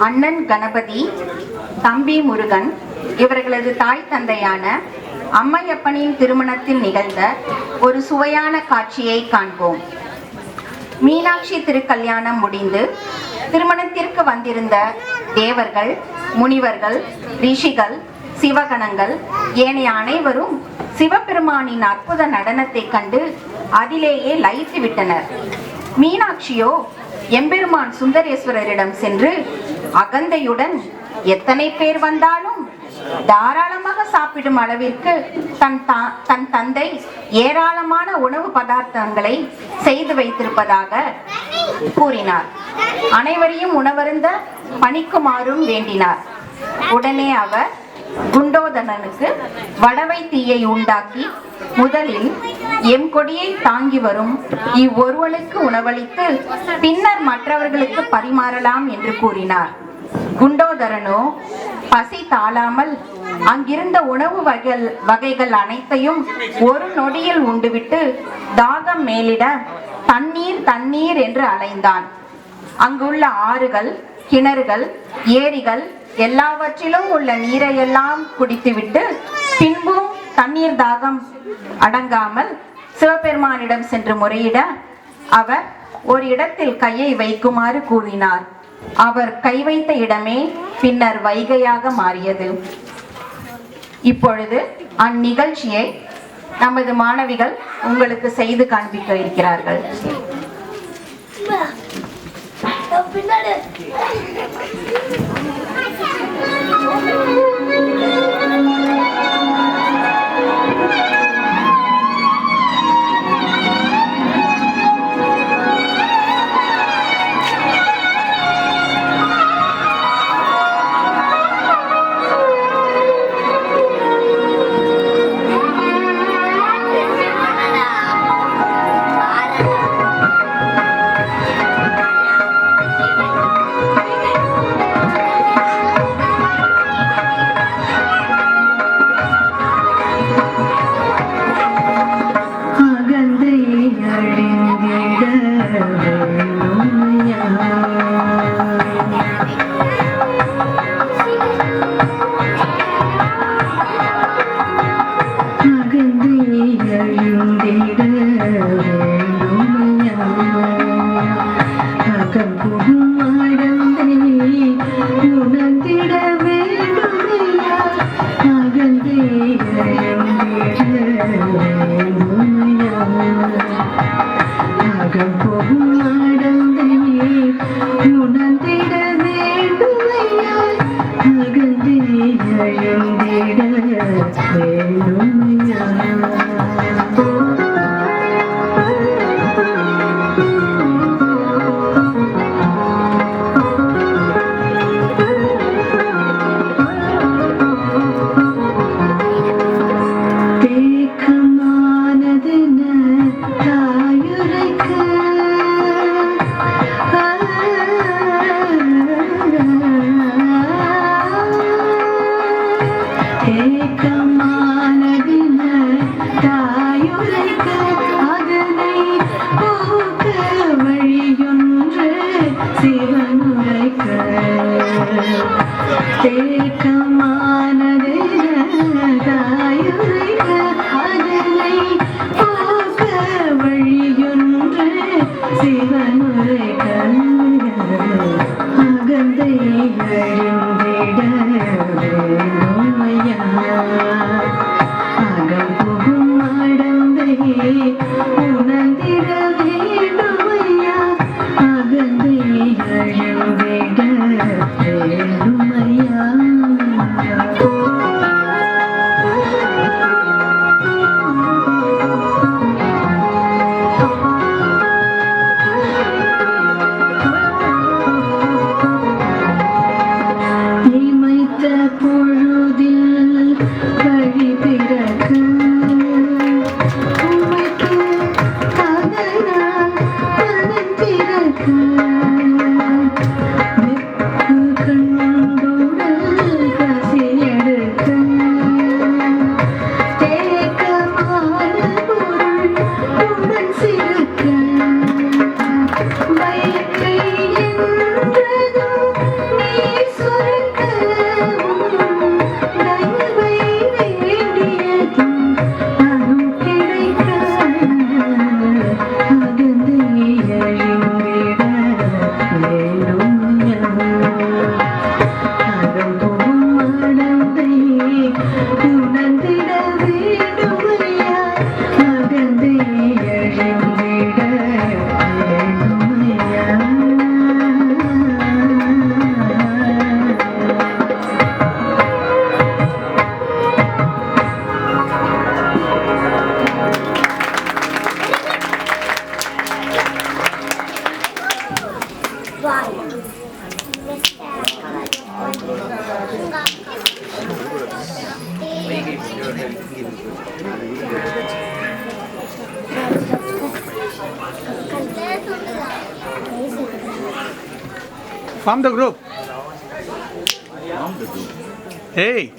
அண்ணன் கணபதி, தம்பி முருகன் இவர்களது தாய் தந்தையான அம்மையப்பனின் திருமணத்தில் நிகழ்ந்த ஒரு சுவையான காட்சியை காண்போம். மீனாட்சி திருக்கல்யாணம் முடிந்து திருமணத்திற்கு வந்திருந்த தேவர்கள், முனிவர்கள், ரிஷிகள், சிவகணங்கள் ஏனைய அனைவரும் சிவபெருமானின் அற்புத நடனத்தை கண்டு அதிலேயே லயித்து விட்டனர். மீனாட்சியோ எம்பெருமான் சுந்தரேஸ்வரரிடம் சென்று அகந்தையுடன் எத்தனை பேர் வந்தாலும் தாராளமாக சாப்பிடும் அளவிற்கு தன் தந்தை ஏராளமான உணவு பதார்த்தங்களை செய்து வைத்திருப்பதாக கூறினார். அனைவரையும் உணவருந்த பணிக்குமாறும் வேண்டினார். உடனே அவர் குண்டோதரனுக்கு வடவை தீயை உண்டாக்கி முதலில் எம் கொடியை தாங்கி வரும் இவ்வொருவனுக்கு உணவளித்து பின்னர் மற்றவர்களுக்கு பரிமாறலாம் என்று கூறினார். குண்டோதரனோ பசி தாழாமல் அங்கிருந்த உணவு வகைகள் அனைத்தையும் ஒரு நொடியில் உண்டுவிட்டு தாகம் மேலிட தண்ணீர் தண்ணீர் என்று அலைந்தான். அங்குள்ள ஆறுகள், கிணறுகள், ஏரிகள் எல்லாவற்றிலும் உள்ள நீரையெல்லாம் குடித்துவிட்டு பின்பும் தண்ணீர் தாகம் அடங்காமல் சிவபெருமானிடம் சென்று முறையிட அவர் ஒரு இடத்தில் கையை வைக்குமாறு கூறினார். அவர் கை வைத்த இடமே பின்னர் வைகையாக மாறியது. இப்பொழுது அந்நிகழ்ச்சியை நமது மாணவிகள் உங்களுக்கு செய்து காண்பிக்க இருக்கிறார்கள். Form the group. Hey.